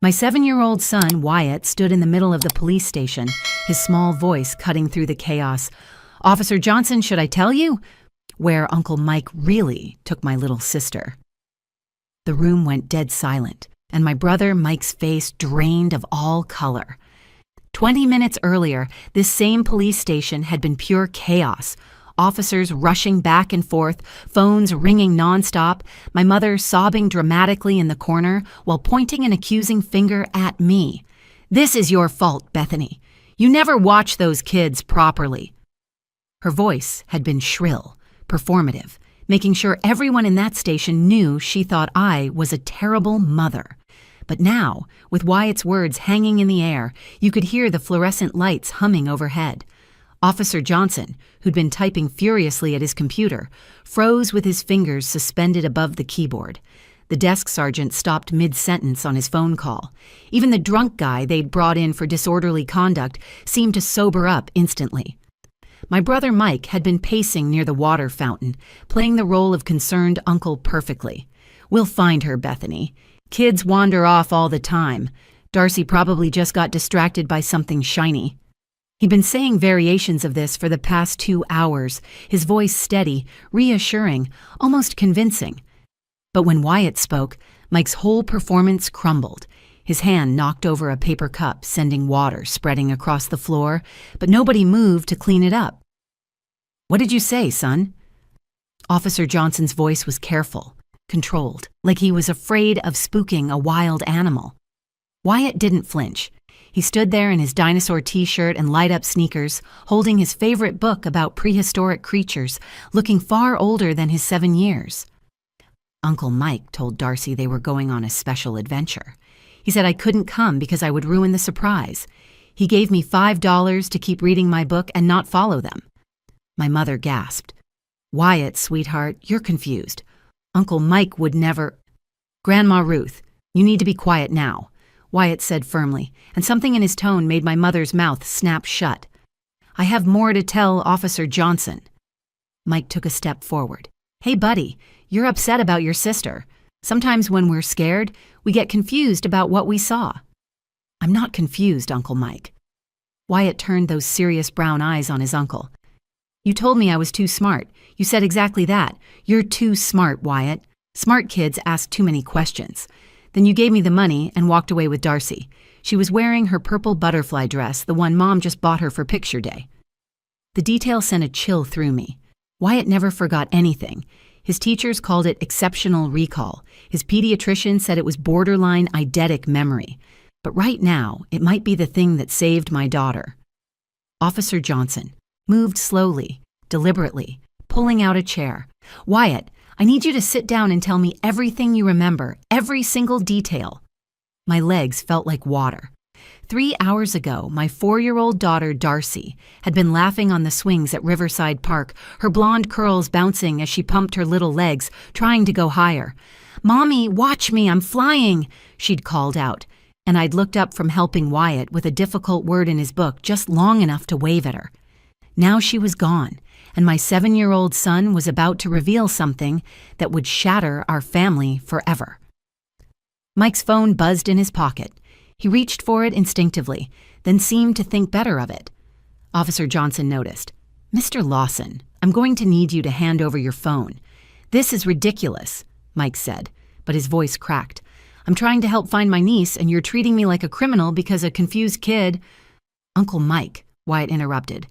My 7-year-old son, Wyatt, stood in the middle of the police station, his small voice cutting through the chaos. "Officer Johnson, should I tell you?" Where Uncle Mike really took my little sister. The room went dead silent, and my brother Mike's face drained of all color. 20 minutes earlier, this same police station had been pure chaos. Officers rushing back and forth, phones ringing nonstop, my mother sobbing dramatically in the corner while pointing an accusing finger at me. "This is your fault, Bethany. You never watch those kids properly." Her voice had been shrill, performative, making sure everyone in that station knew she thought I was a terrible mother. But now, with Wyatt's words hanging in the air, you could hear the fluorescent lights humming overhead. Officer Johnson, who'd been typing furiously at his computer, froze with his fingers suspended above the keyboard. The desk sergeant stopped mid-sentence on his phone call. Even the drunk guy they'd brought in for disorderly conduct seemed to sober up instantly. My brother Mike had been pacing near the water fountain, playing the role of concerned uncle perfectly. "We'll find her, Bethany. Kids wander off all the time. Darcy probably just got distracted by something shiny." He'd been saying variations of this for the past 2 hours, his voice steady, reassuring, almost convincing. But when Wyatt spoke, Mike's whole performance crumbled. His hand knocked over a paper cup, sending water spreading across the floor, but nobody moved to clean it up. "What did you say, son?" Officer Johnson's voice was careful, controlled, like he was afraid of spooking a wild animal. Wyatt didn't flinch. He stood there in his dinosaur t-shirt and light-up sneakers, holding his favorite book about prehistoric creatures, looking far older than his 7 years. Uncle Mike told Darcy they were going on a special adventure. He said I couldn't come because I would ruin the surprise. He gave me $5 to keep reading my book and not follow them. My mother gasped. "Wyatt, sweetheart, you're confused. Uncle Mike would never—" "Grandma Ruth, you need to be quiet now," Wyatt said firmly, and something in his tone made my mother's mouth snap shut. "I have more to tell Officer Johnson." Mike took a step forward. "Hey, buddy, you're upset about your sister. Sometimes when we're scared, we get confused about what we saw." "I'm not confused, Uncle Mike." Wyatt turned those serious brown eyes on his uncle. "You told me I was too smart. You said exactly that. You're too smart, Wyatt. Smart kids ask too many questions. Then you gave me the money and walked away with Darcy. She was wearing her purple butterfly dress, the one Mom just bought her for picture day." The detail sent a chill through me. Wyatt never forgot anything. His teachers called it exceptional recall. His pediatrician said it was borderline eidetic memory. But right now, it might be the thing that saved my daughter. Officer Johnson moved slowly, deliberately, pulling out a chair. "Wyatt, I need you to sit down and tell me everything you remember, every single detail." My legs felt like water. 3 hours ago, my 4-year-old daughter, Darcy, had been laughing on the swings at Riverside Park, her blonde curls bouncing as she pumped her little legs, trying to go higher. "Mommy, watch me, I'm flying," she'd called out, and I'd looked up from helping Wyatt with a difficult word in his book just long enough to wave at her. Now she was gone, and my 7-year-old son was about to reveal something that would shatter our family forever. Mike's phone buzzed in his pocket. He reached for it instinctively, then seemed to think better of it. Officer Johnson noticed. "Mr. Lawson, I'm going to need you to hand over your phone." "This is ridiculous," Mike said, but his voice cracked. "I'm trying to help find my niece, and you're treating me like a criminal because a confused kid—" "Uncle Mike," Wyatt interrupted.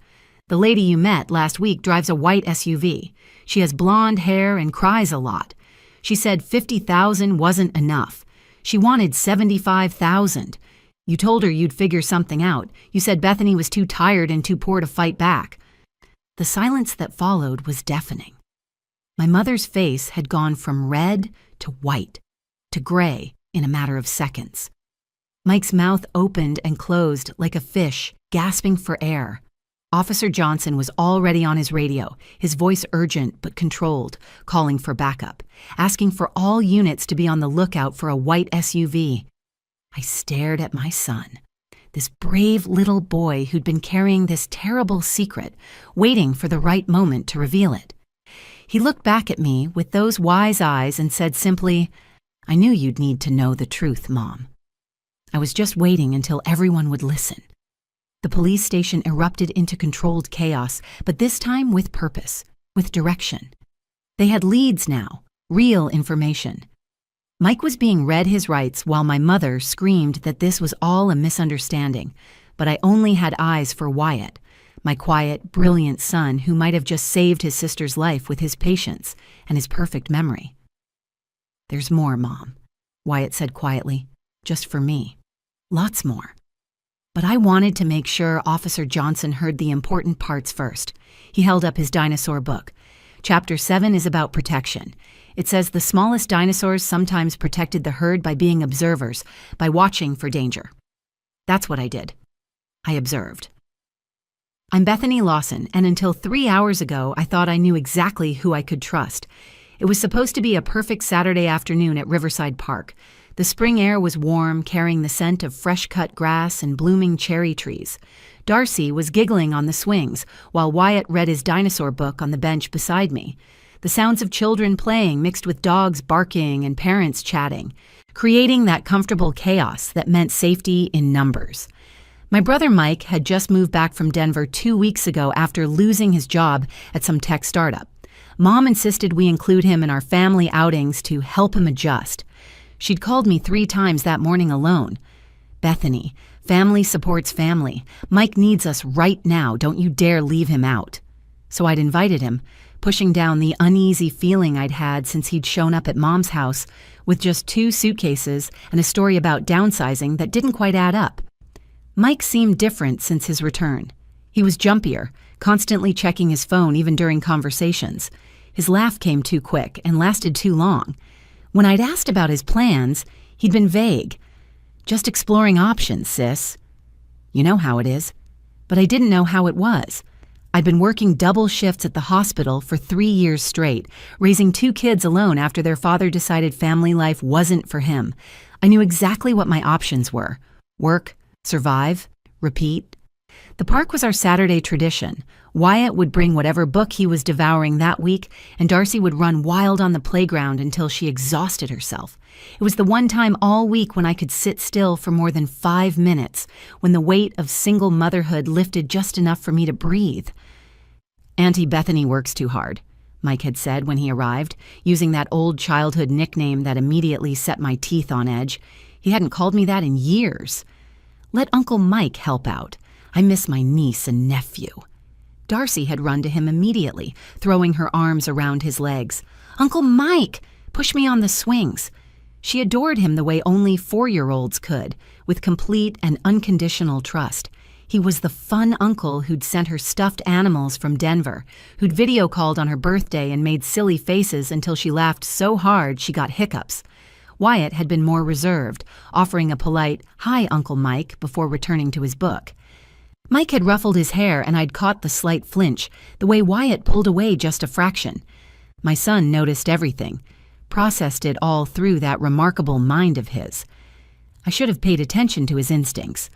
"The lady you met last week drives a white SUV. She has blonde hair and cries a lot. She said 50,000 wasn't enough. She wanted 75,000. You told her you'd figure something out. You said Bethany was too tired and too poor to fight back." The silence that followed was deafening. My mother's face had gone from red to white to gray in a matter of seconds. Mike's mouth opened and closed like a fish, gasping for air. Officer Johnson was already on his radio, his voice urgent but controlled, calling for backup, asking for all units to be on the lookout for a white SUV. I stared at my son, this brave little boy who'd been carrying this terrible secret, waiting for the right moment to reveal it. He looked back at me with those wise eyes and said simply, "I knew you'd need to know the truth, Mom." I was just waiting until everyone would listen. The police station erupted into controlled chaos, but this time with purpose, with direction. They had leads now, real information. Mike was being read his rights while my mother screamed that this was all a misunderstanding, but I only had eyes for Wyatt, my quiet, brilliant son who might have just saved his sister's life with his patience and his perfect memory. "There's more, Mom," Wyatt said quietly, "just for me. Lots more." But I wanted to make sure Officer Johnson heard the important parts first. He held up his dinosaur book. Chapter 7 is about protection. It says the smallest dinosaurs sometimes protected the herd by being observers, by watching for danger. That's what I did. I observed. I'm Bethany Lawson, and until 3 hours ago, I thought I knew exactly who I could trust. It was supposed to be a perfect Saturday afternoon at Riverside Park. The spring air was warm, carrying the scent of fresh-cut grass and blooming cherry trees. Darcy was giggling on the swings, while Wyatt read his dinosaur book on the bench beside me. The sounds of children playing mixed with dogs barking and parents chatting, creating that comfortable chaos that meant safety in numbers. My brother Mike had just moved back from Denver 2 weeks ago after losing his job at some tech startup. Mom insisted we include him in our family outings to help him adjust. She'd called me 3 times that morning alone. "Bethany, family supports family. Mike needs us right now. Don't you dare leave him out." So I'd invited him, pushing down the uneasy feeling I'd had since he'd shown up at Mom's house with just 2 suitcases and a story about downsizing that didn't quite add up. Mike seemed different since his return. He was jumpier, constantly checking his phone even during conversations. His laugh came too quick and lasted too long. When I'd asked about his plans, he'd been vague. "Just exploring options, sis." You know how it is. But I didn't know how it was. I'd been working double shifts at the hospital for 3 years straight, raising 2 kids alone after their father decided family life wasn't for him. I knew exactly what my options were: work, survive, repeat. The park was our Saturday tradition. Wyatt would bring whatever book he was devouring that week, and Darcy would run wild on the playground until she exhausted herself. It was the one time all week when I could sit still for more than 5 minutes, when the weight of single motherhood lifted just enough for me to breathe. "Auntie Bethany works too hard," Mike had said when he arrived, using that old childhood nickname that immediately set my teeth on edge. He hadn't called me that in years. "Let Uncle Mike help out. I miss my niece and nephew." Darcy had run to him immediately, throwing her arms around his legs. "Uncle Mike, push me on the swings." She adored him the way only 4-year-olds could, with complete and unconditional trust. He was the fun uncle who'd sent her stuffed animals from Denver, who'd video called on her birthday and made silly faces until she laughed so hard she got hiccups. Wyatt had been more reserved, offering a polite, "Hi, Uncle Mike," before returning to his book. Mike had ruffled his hair, and I'd caught the slight flinch, the way Wyatt pulled away just a fraction. My son noticed everything, processed it all through that remarkable mind of his. I should have paid attention to his instincts.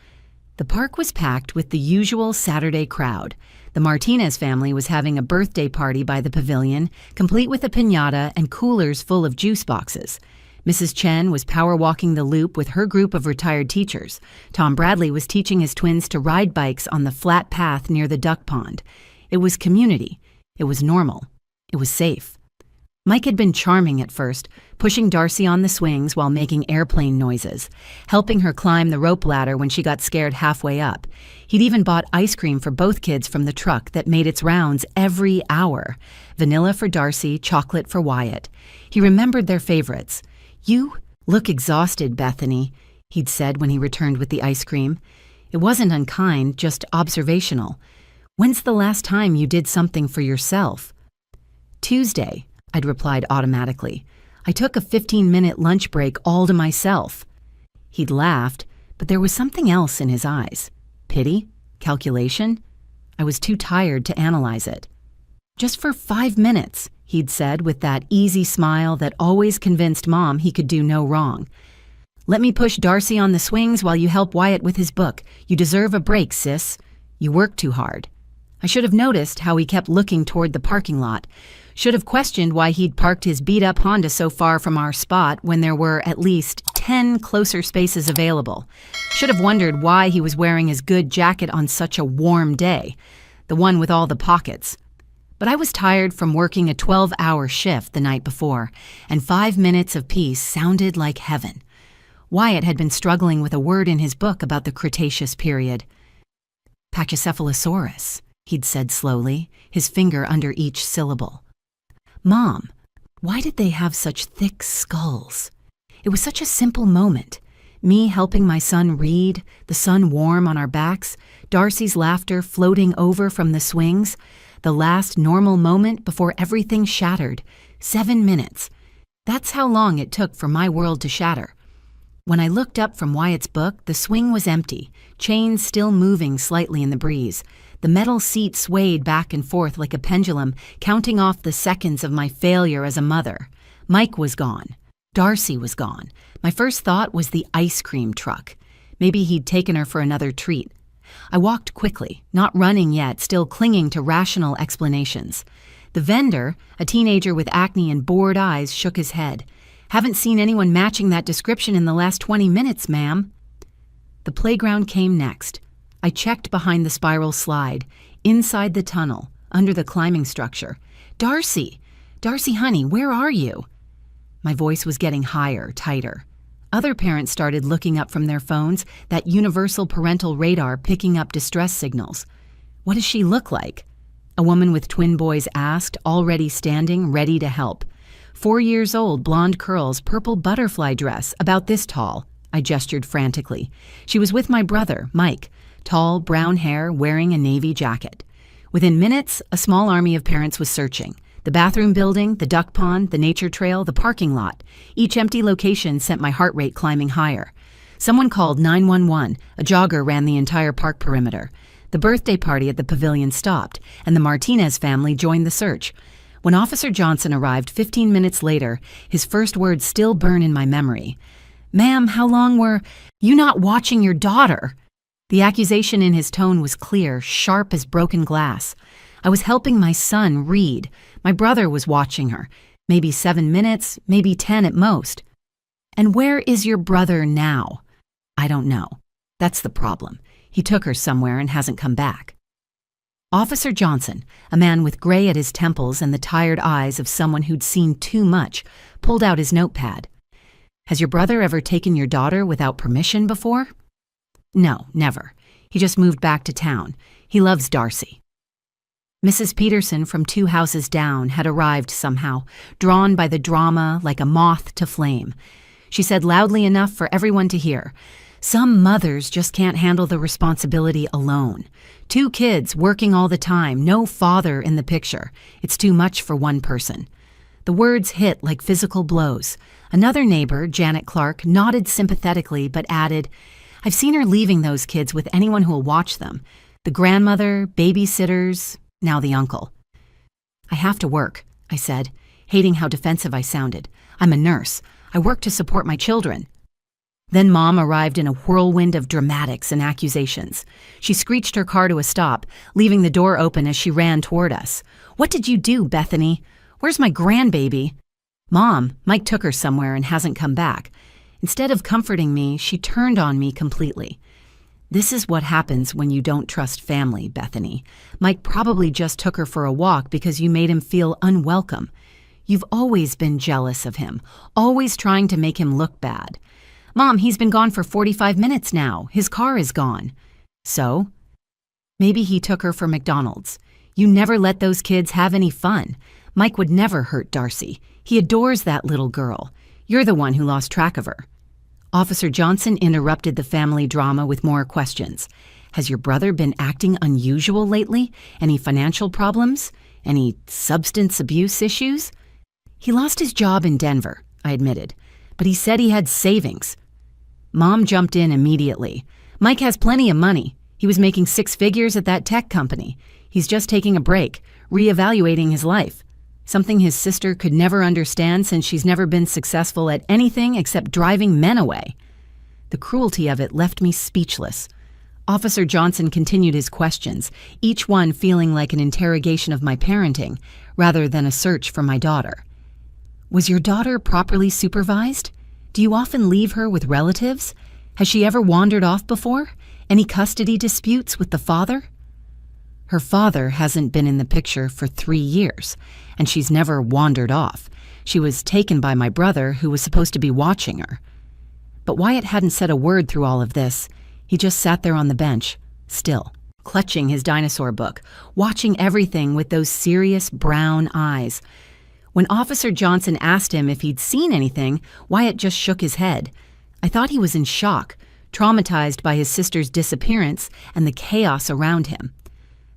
The park was packed with the usual Saturday crowd. The Martinez family was having a birthday party by the pavilion, complete with a piñata and coolers full of juice boxes. Mrs. Chen was power walking the loop with her group of retired teachers. Tom Bradley was teaching his twins to ride bikes on the flat path near the duck pond. It was community. It was normal. It was safe. Mike had been charming at first, pushing Darcy on the swings while making airplane noises, helping her climb the rope ladder when she got scared halfway up. He'd even bought ice cream for both kids from the truck that made its rounds every hour. Vanilla for Darcy, chocolate for Wyatt. He remembered their favorites. "You look exhausted, Bethany," he'd said when he returned with the ice cream. It wasn't unkind, just observational. "When's the last time you did something for yourself?" "Tuesday," I'd replied automatically. "I took a 15-minute lunch break all to myself." He'd laughed, but there was something else in his eyes. Pity? Calculation? I was too tired to analyze it. "Just for 5 minutes," he'd said with that easy smile that always convinced Mom he could do no wrong. "Let me push Darcy on the swings while you help Wyatt with his book. You deserve a break, sis. You work too hard." I should have noticed how he kept looking toward the parking lot. Should have questioned why he'd parked his beat-up Honda so far from our spot when there were at least 10 closer spaces available. Should have wondered why he was wearing his good jacket on such a warm day, the one with all the pockets. But I was tired from working a 12-hour shift the night before, and 5 minutes of peace sounded like heaven. Wyatt had been struggling with a word in his book about the Cretaceous period. Pachycephalosaurus, he'd said slowly, his finger under each syllable. Mom, why did they have such thick skulls? It was such a simple moment. Me helping my son read, the sun warm on our backs, Darcy's laughter floating over from the swings, the last normal moment before everything shattered. 7 minutes. That's how long it took for my world to shatter. When I looked up from Wyatt's book, the swing was empty, chains still moving slightly in the breeze. The metal seat swayed back and forth like a pendulum, counting off the seconds of my failure as a mother. Mike was gone. Darcy was gone. My first thought was the ice cream truck. Maybe he'd taken her for another treat. I walked quickly, not running yet, still clinging to rational explanations. The vendor, a teenager with acne and bored eyes, shook his head. Haven't seen anyone matching that description in the last 20 minutes, ma'am. The playground came next. I checked behind the spiral slide, inside the tunnel, under the climbing structure. Darcy! Darcy, honey, where are you? My voice was getting higher, tighter. Other parents started looking up from their phones, that universal parental radar picking up distress signals. What does she look like? A woman with twin boys asked, already standing, ready to help. 4 years old, blonde curls, purple butterfly dress, about this tall. I gestured frantically. She was with my brother, Mike. Tall, brown hair, wearing a navy jacket. Within minutes, a small army of parents was searching. The bathroom building, the duck pond, the nature trail, the parking lot. Each empty location sent my heart rate climbing higher. Someone called 911. A jogger ran the entire park perimeter. The birthday party at the pavilion stopped, and the Martinez family joined the search. When Officer Johnson arrived 15 minutes later, his first words still burn in my memory. Ma'am, how long were you not watching your daughter? The accusation in his tone was clear, sharp as broken glass. I was helping my son read. My brother was watching her. Maybe 7 minutes, maybe 10 at most. And where is your brother now? I don't know. That's the problem. He took her somewhere and hasn't come back. Officer Johnson, a man with gray at his temples and the tired eyes of someone who'd seen too much, pulled out his notepad. Has your brother ever taken your daughter without permission before? No, never. He just moved back to town. He loves Darcy. Mrs. Peterson from 2 houses down had arrived somehow, drawn by the drama like a moth to flame. She said loudly enough for everyone to hear, "Some mothers just can't handle the responsibility alone. 2 kids working all the time, no father in the picture. It's too much for one person." The words hit like physical blows. Another neighbor, Janet Clark, nodded sympathetically but added, "I've seen her leaving those kids with anyone who'll watch them. The grandmother, babysitters, now the uncle." "I have to work," I said, hating how defensive I sounded. "I'm a nurse. I work to support my children." Then Mom arrived in a whirlwind of dramatics and accusations. She screeched her car to a stop, leaving the door open as she ran toward us. "What did you do, Bethany? Where's my grandbaby?" "Mom, Mike took her somewhere and hasn't come back." Instead of comforting me, she turned on me completely. "This is what happens when you don't trust family, Bethany. Mike probably just took her for a walk because you made him feel unwelcome. You've always been jealous of him, always trying to make him look bad. Mom, he's been gone for 45 minutes now. His car is gone." "So?" "Maybe he took her for McDonald's. You never let those kids have any fun. Mike would never hurt Darcy. He adores that little girl. You're the one who lost track of her." Officer Johnson interrupted the family drama with more questions. "Has your brother been acting unusual lately? Any financial problems? Any substance abuse issues?" "He lost his job in Denver," I admitted, "but he said he had savings." Mom jumped in immediately. "Mike has plenty of money. He was making 6 figures at that tech company. He's just taking a break, reevaluating his life. Something his sister could never understand since she's never been successful at anything except driving men away." The cruelty of it left me speechless. Officer Johnson continued his questions, each one feeling like an interrogation of my parenting, rather than a search for my daughter. Was your daughter properly supervised? Do you often leave her with relatives? Has she ever wandered off before? Any custody disputes with the father? Her father hasn't been in the picture for 3 years, and she's never wandered off. She was taken by my brother, who was supposed to be watching her. But Wyatt hadn't said a word through all of this. He just sat there on the bench, still, clutching his dinosaur book, watching everything with those serious brown eyes. When Officer Johnson asked him if he'd seen anything, Wyatt just shook his head. I thought he was in shock, traumatized by his sister's disappearance and the chaos around him.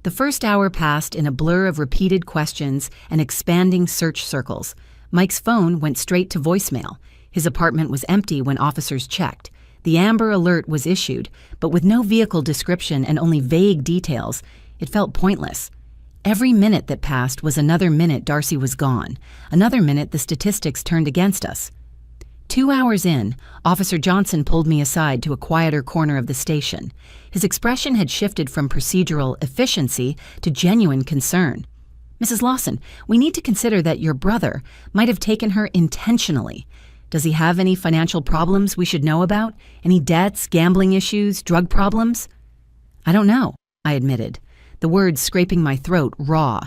The first hour passed in a blur of repeated questions and expanding search circles. Mike's phone went straight to voicemail. His apartment was empty when officers checked. The Amber Alert was issued, but with no vehicle description and only vague details, it felt pointless. Every minute that passed was another minute Darcy was gone. Another minute the statistics turned against us. 2 hours in, Officer Johnson pulled me aside to a quieter corner of the station. His expression had shifted from procedural efficiency to genuine concern. "Mrs. Lawson, we need to consider that your brother might have taken her intentionally. Does he have any financial problems we should know about? Any debts, gambling issues, drug problems?" "I don't know," I admitted, the words scraping my throat raw.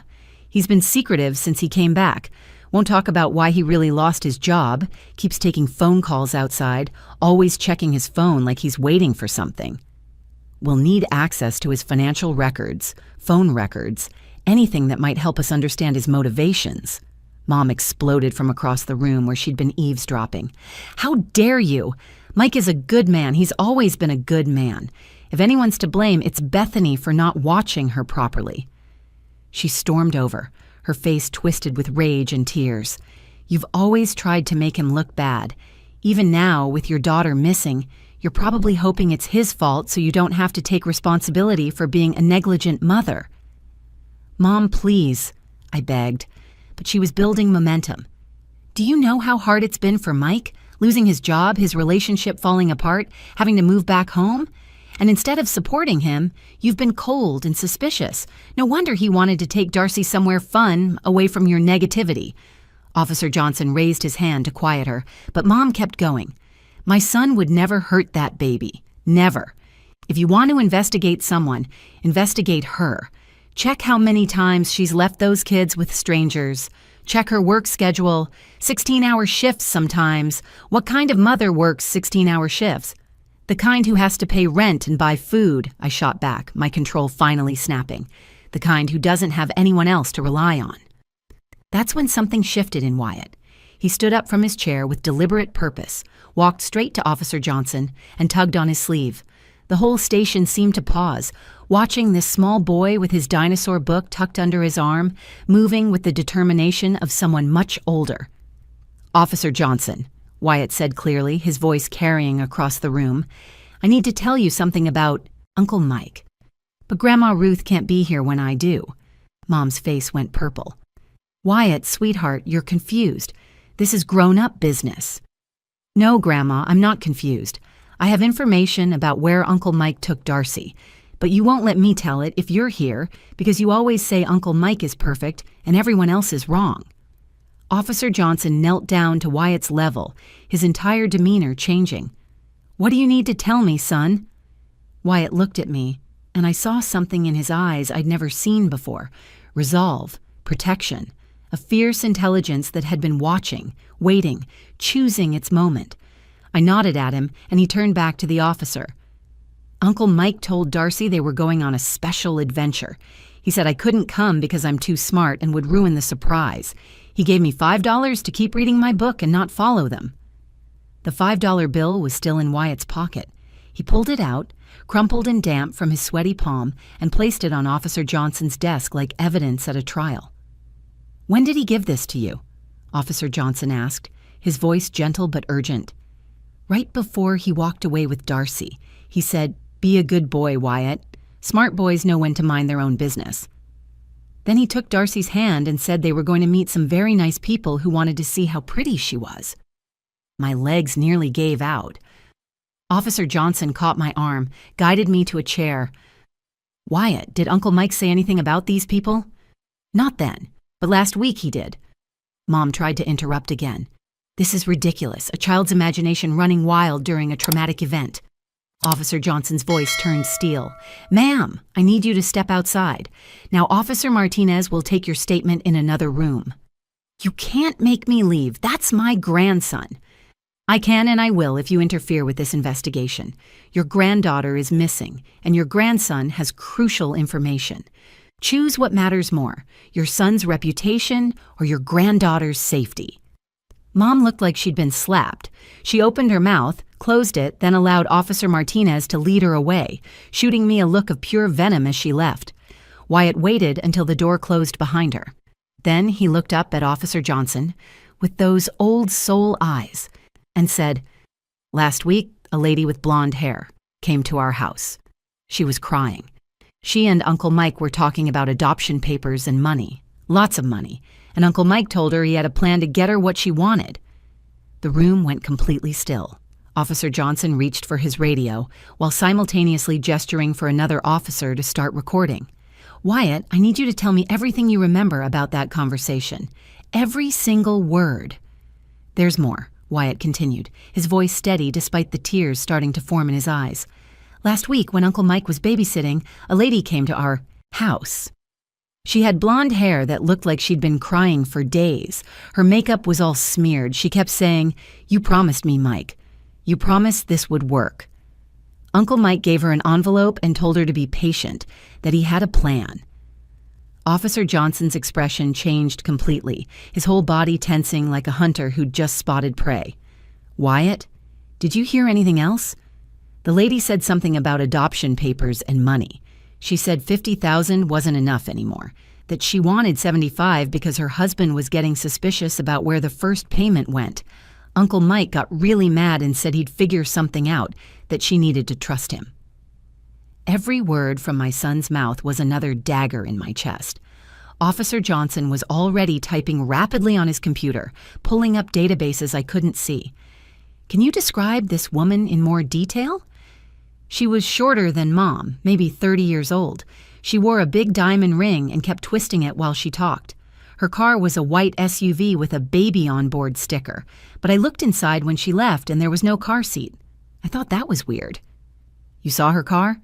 "He's been secretive since he came back. Won't talk about why he really lost his job, keeps taking phone calls outside, always checking his phone like he's waiting for something. We'll need access to his financial records, phone records, anything that might help us understand his motivations." Mom exploded from across the room where she'd been eavesdropping. "How dare you? Mike is a good man. He's always been a good man. If anyone's to blame, it's Bethany for not watching her properly." She stormed over, her face twisted with rage and tears. "You've always tried to make him look bad. Even now, with your daughter missing, you're probably hoping it's his fault so you don't have to take responsibility for being a negligent mother." "Mom, please," I begged, but she was building momentum. "Do you know how hard it's been for Mike? Losing his job, his relationship falling apart, having to move back home? And instead of supporting him, you've been cold and suspicious. No wonder he wanted to take Darcy somewhere fun, away from your negativity." Officer Johnson raised his hand to quiet her, but Mom kept going. "My son would never hurt that baby. Never. If you want to investigate someone, investigate her. Check how many times she's left those kids with strangers. Check her work schedule, 16-hour shifts sometimes. What kind of mother works 16-hour shifts? The kind who has to pay rent and buy food," I shot back, my control finally snapping. "The kind who doesn't have anyone else to rely on." That's when something shifted in Wyatt. He stood up from his chair with deliberate purpose, walked straight to Officer Johnson, and tugged on his sleeve. The whole station seemed to pause, watching this small boy with his dinosaur book tucked under his arm, moving with the determination of someone much older. "Officer Johnson," Wyatt said clearly, his voice carrying across the room, "I need to tell you something about Uncle Mike. But Grandma Ruth can't be here when I do." Mom's face went purple. "Wyatt, sweetheart, you're confused. This is grown-up business." "No, Grandma, I'm not confused. I have information about where Uncle Mike took Darcy, but you won't let me tell it if you're here because you always say Uncle Mike is perfect and everyone else is wrong." Officer Johnson knelt down to Wyatt's level, his entire demeanor changing. "What do you need to tell me, son?" Wyatt looked at me, and I saw something in his eyes I'd never seen before. Resolve, protection, a fierce intelligence that had been watching, waiting, choosing its moment. I nodded at him, and he turned back to the officer. "Uncle Mike told Darcy they were going on a special adventure. He said I couldn't come because I'm too smart and would ruin the surprise. He gave me $5 to keep reading my book and not follow them." The $5 bill was still in Wyatt's pocket. He pulled it out, crumpled and damp from his sweaty palm, and placed it on Officer Johnson's desk like evidence at a trial. "When did he give this to you?" Officer Johnson asked, his voice gentle but urgent. "Right before he walked away with Darcy. He said, 'Be a good boy, Wyatt. Smart boys know when to mind their own business.' Then he took Darcy's hand and said they were going to meet some very nice people who wanted to see how pretty she was." My legs nearly gave out. Officer Johnson caught my arm, guided me to a chair. "Wyatt, did Uncle Mike say anything about these people?" "Not then, but last week he did." Mom tried to interrupt again. "This is ridiculous, a child's imagination running wild during a traumatic event." Officer Johnson's voice turned steel. "Ma'am, I need you to step outside. Now Officer Martinez will take your statement in another room." "You can't make me leave. That's my grandson." "I can and I will if you interfere with this investigation. Your granddaughter is missing, and your grandson has crucial information. Choose what matters more, your son's reputation or your granddaughter's safety." Mom looked like she'd been slapped. She opened her mouth, closed it, then allowed Officer Martinez to lead her away, shooting me a look of pure venom as she left. Wyatt waited until the door closed behind her. Then he looked up at Officer Johnson with those old soul eyes and said, "Last week, a lady with blonde hair came to our house. She was crying. She and Uncle Mike were talking about adoption papers and money, lots of money, and Uncle Mike told her he had a plan to get her what she wanted." The room went completely still. Officer Johnson reached for his radio while simultaneously gesturing for another officer to start recording. "Wyatt, I need you to tell me everything you remember about that conversation. Every single word." "There's more," Wyatt continued, his voice steady despite the tears starting to form in his eyes. "Last week, when Uncle Mike was babysitting, a lady came to our house. She had blonde hair that looked like she'd been crying for days. Her makeup was all smeared. She kept saying, 'You promised me, Mike. You promised this would work.' Uncle Mike gave her an envelope and told her to be patient, that he had a plan." Officer Johnson's expression changed completely, his whole body tensing like a hunter who'd just spotted prey. "Wyatt, did you hear anything else?" "The lady said something about adoption papers and money. She said 50,000 wasn't enough anymore, that she wanted 75 because her husband was getting suspicious about where the first payment went. Uncle Mike got really mad and said he'd figure something out, that she needed to trust him." Every word from my son's mouth was another dagger in my chest. Officer Johnson was already typing rapidly on his computer, pulling up databases I couldn't see. "Can you describe this woman in more detail?" "She was shorter than Mom, maybe 30 years old. She wore a big diamond ring and kept twisting it while she talked. Her car was a white SUV with a baby on board sticker, but I looked inside when she left and there was no car seat. I thought that was weird." "You saw her car?"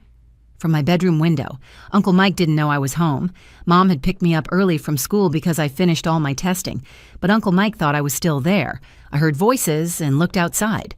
"From my bedroom window. Uncle Mike didn't know I was home. Mom had picked me up early from school because I finished all my testing, but Uncle Mike thought I was still there. I heard voices and looked outside."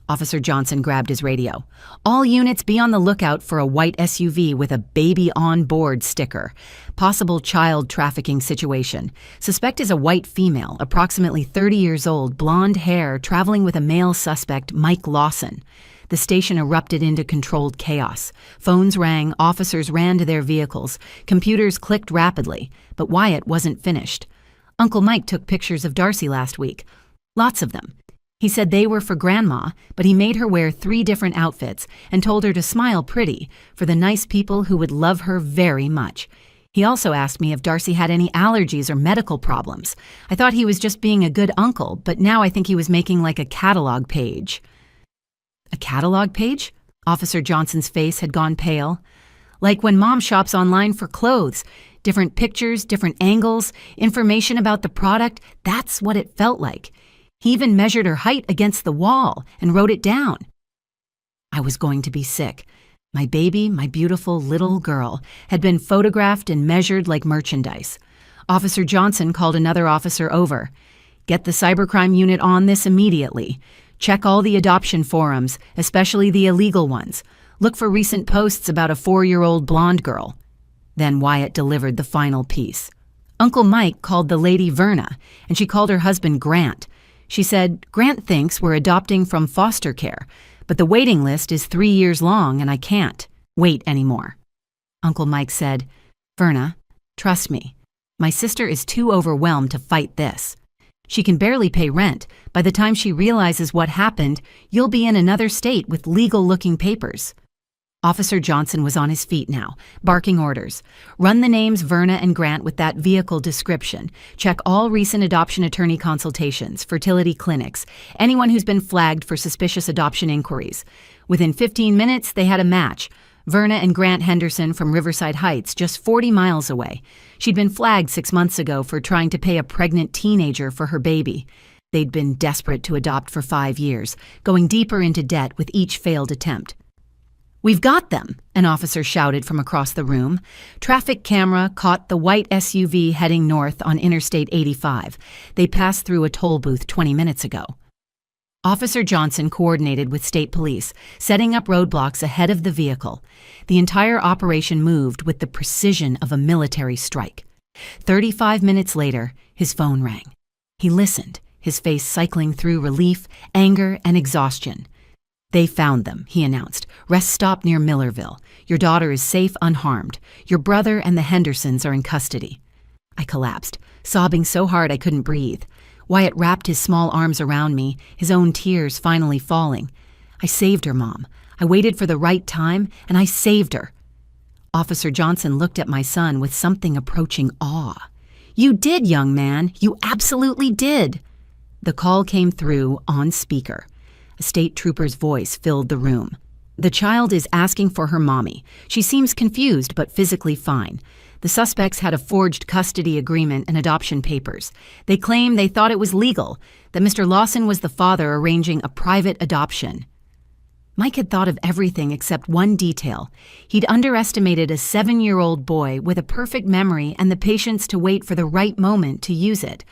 Officer Johnson grabbed his radio. "All units be on the lookout for a white SUV with a baby on board sticker. Possible child trafficking situation. Suspect is a white female, approximately 30 years old, blonde hair, traveling with a male suspect, Mike Lawson." The station erupted into controlled chaos. Phones rang, officers ran to their vehicles, computers clicked rapidly, but Wyatt wasn't finished. "Uncle Mike took pictures of Darcy last week. Lots of them. He said they were for Grandma, but he made her wear 3 different outfits and told her to smile pretty for the nice people who would love her very much. He also asked me if Darcy had any allergies or medical problems. I thought he was just being a good uncle, but now I think he was making like a catalog page." "A catalog page?" Officer Johnson's face had gone pale. "Like when Mom shops online for clothes. Different pictures, different angles, information about the product. That's what it felt like. He even measured her height against the wall and wrote it down." I was going to be sick. My baby, my beautiful little girl, had been photographed and measured like merchandise. Officer Johnson called another officer over. "Get the cybercrime unit on this immediately. Check all the adoption forums, especially the illegal ones. Look for recent posts about a 4-year-old blonde girl." Then Wyatt delivered the final piece. "Uncle Mike called the lady Verna, and she called her husband Grant. She said, 'Grant thinks we're adopting from foster care, but the waiting list is 3 years long and I can't wait anymore.' Uncle Mike said, 'Verna, trust me. My sister is too overwhelmed to fight this. She can barely pay rent. By the time she realizes what happened, you'll be in another state with legal-looking papers.'" Officer Johnson was on his feet now, barking orders. "Run the names Verna and Grant with that vehicle description. Check all recent adoption attorney consultations, fertility clinics, anyone who's been flagged for suspicious adoption inquiries. Within 15 minutes, they had a match. Verna and Grant Henderson from Riverside Heights, just 40 miles away. She'd been flagged 6 months ago for trying to pay a pregnant teenager for her baby. They'd been desperate to adopt for 5 years, going deeper into debt with each failed attempt. "We've got them," an officer shouted from across the room. Traffic camera caught the white SUV heading north on Interstate 85. They passed through a toll booth 20 minutes ago. Officer Johnson coordinated with state police, setting up roadblocks ahead of the vehicle. The entire operation moved with the precision of a military strike. 35 minutes later, his phone rang. He listened, his face cycling through relief, anger, and exhaustion. "They found them," he announced. "Rest stop near Millerville. Your daughter is safe unharmed. Your brother and the Hendersons are in custody." I collapsed, sobbing so hard I couldn't breathe. Wyatt wrapped his small arms around me, his own tears finally falling. "I saved her, Mom. I waited for the right time, and I saved her." Officer Johnson looked at my son with something approaching awe. "You did, young man. You absolutely did." The call came through on speaker. A state trooper's voice filled the room. "The child is asking for her mommy. She seems confused but physically fine. The suspects had a forged custody agreement and adoption papers. They claim they thought it was legal, that Mr. Lawson was the father arranging a private adoption." Mike had thought of everything except one detail. He'd underestimated a 7-year-old boy with a perfect memory and the patience to wait for the right moment to use it.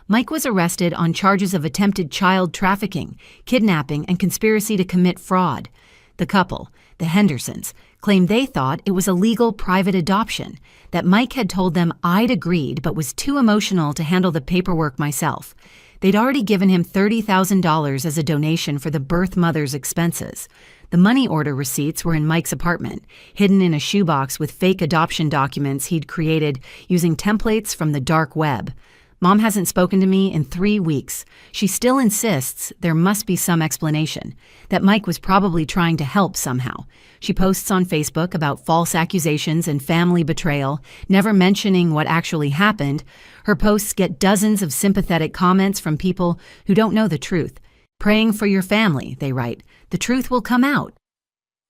Mike was arrested on charges of attempted child trafficking, kidnapping, and conspiracy to commit fraud. The couple, the Hendersons, claimed they thought it was a legal private adoption, that Mike had told them I'd agreed but was too emotional to handle the paperwork myself. They'd already given him $30,000 as a donation for the birth mother's expenses. The money order receipts were in Mike's apartment, hidden in a shoebox with fake adoption documents he'd created using templates from the dark web. Mom hasn't spoken to me in 3 weeks. She still insists there must be some explanation, that Mike was probably trying to help somehow. She posts on Facebook about false accusations and family betrayal, never mentioning what actually happened. Her posts get dozens of sympathetic comments from people who don't know the truth. "Praying for your family," they write. "The truth will come out."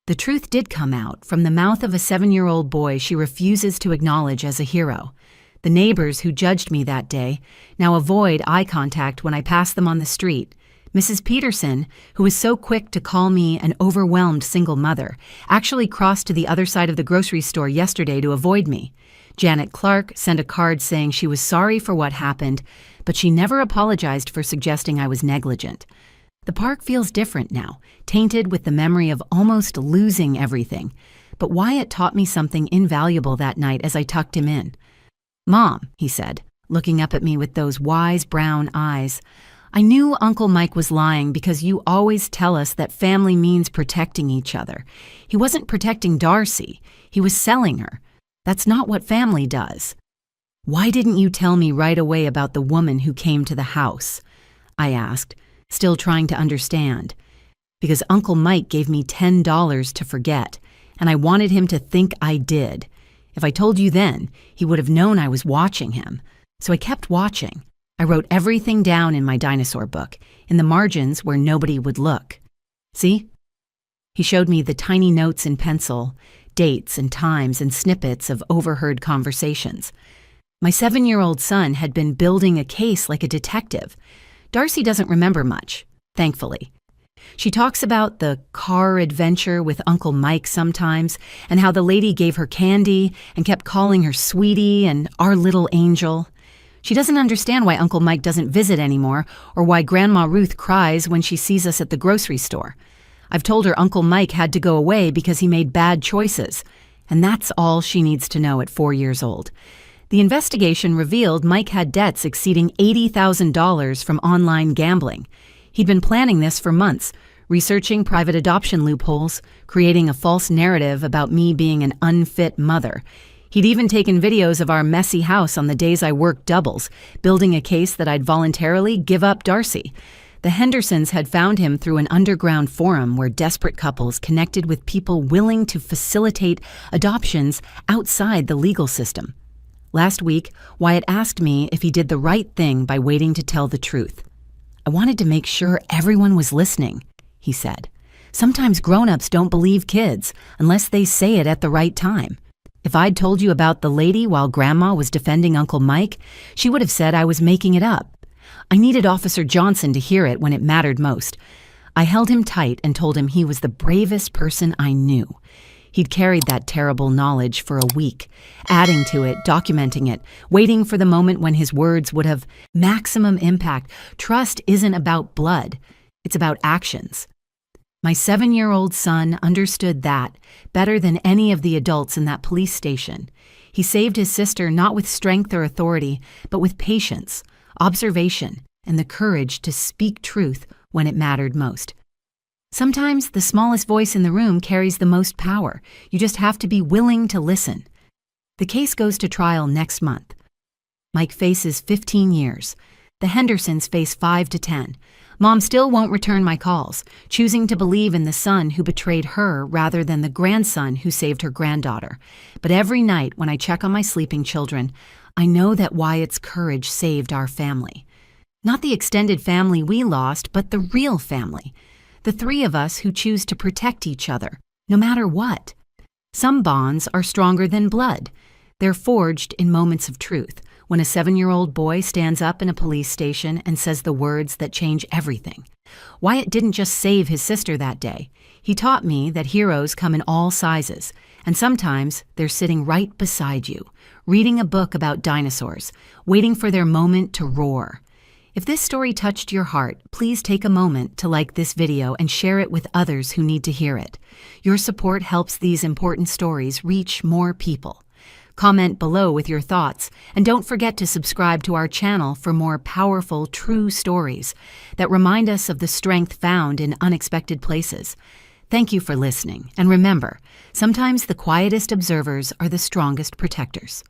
The truth did come out from the mouth of a 7-year-old boy she refuses to acknowledge as a hero. The neighbors who judged me that day now avoid eye contact when I pass them on the street. Mrs. Peterson, who was so quick to call me an overwhelmed single mother, actually crossed to the other side of the grocery store yesterday to avoid me. Janet Clark sent a card saying she was sorry for what happened, but she never apologized for suggesting I was negligent. The park feels different now, tainted with the memory of almost losing everything. But Wyatt taught me something invaluable that night as I tucked him in. "Mom," he said, looking up at me with those wise brown eyes, "I knew Uncle Mike was lying because you always tell us that family means protecting each other. He wasn't protecting Darcy. He was selling her. That's not what family does." "Why didn't you tell me right away about the woman who came to the house?" I asked, still trying to understand. "Because Uncle Mike gave me $10 to forget, and I wanted him to think I did. If I told you then, he would have known I was watching him. So I kept watching. I wrote everything down in my dinosaur book, in the margins where nobody would look. See?" He showed me the tiny notes in pencil, dates and times and snippets of overheard conversations. My 7-year-old son had been building a case like a detective. Darcy doesn't remember much, thankfully. She talks about the car adventure with Uncle Mike sometimes, and how the lady gave her candy and kept calling her sweetie and our little angel. She doesn't understand why Uncle Mike doesn't visit anymore, or why Grandma Ruth cries when she sees us at the grocery store. I've told her Uncle Mike had to go away because he made bad choices, and that's all she needs to know at 4 years old. The investigation revealed Mike had debts exceeding $80,000 from online gambling. He'd been planning this for months, researching private adoption loopholes, creating a false narrative about me being an unfit mother. He'd even taken videos of our messy house on the days I worked doubles, building a case that I'd voluntarily give up Darcy. The Hendersons had found him through an underground forum where desperate couples connected with people willing to facilitate adoptions outside the legal system. Last week, Wyatt asked me if he did the right thing by waiting to tell the truth. "I wanted to make sure everyone was listening," he said. Sometimes grown-ups don't believe kids unless they say it at the right time. If I'd told you about the lady while Grandma was defending Uncle Mike, she would have said I was making it up. I needed Officer Johnson to hear it when it mattered most. I held him tight and told him he was the bravest person I knew. He'd carried that terrible knowledge for a week, adding to it, documenting it, waiting for the moment when his words would have maximum impact. Trust isn't about blood, it's about actions. My 7-year-old son understood that better than any of the adults in that police station. He saved his sister not with strength or authority, but with patience, observation, and the courage to speak truth when it mattered most. Sometimes the smallest voice in the room carries the most power. You just have to be willing to listen. The case goes to trial next month. Mike faces 15 years. The Hendersons face 5 to 10. Mom still won't return my calls, choosing to believe in the son who betrayed her rather than the grandson who saved her granddaughter. But every night when I check on my sleeping children, I know that Wyatt's courage saved our family. Not the extended family we lost, but the real family. The 3 of us who choose to protect each other, no matter what. Some bonds are stronger than blood. They're forged in moments of truth, when a 7-year-old boy stands up in a police station and says the words that change everything. Wyatt didn't just save his sister that day. He taught me that heroes come in all sizes, and sometimes they're sitting right beside you, reading a book about dinosaurs, waiting for their moment to roar. If this story touched your heart, please take a moment to like this video and share it with others who need to hear it. Your support helps these important stories reach more people. Comment below with your thoughts, and don't forget to subscribe to our channel for more powerful, true stories that remind us of the strength found in unexpected places. Thank you for listening, and remember, sometimes the quietest observers are the strongest protectors.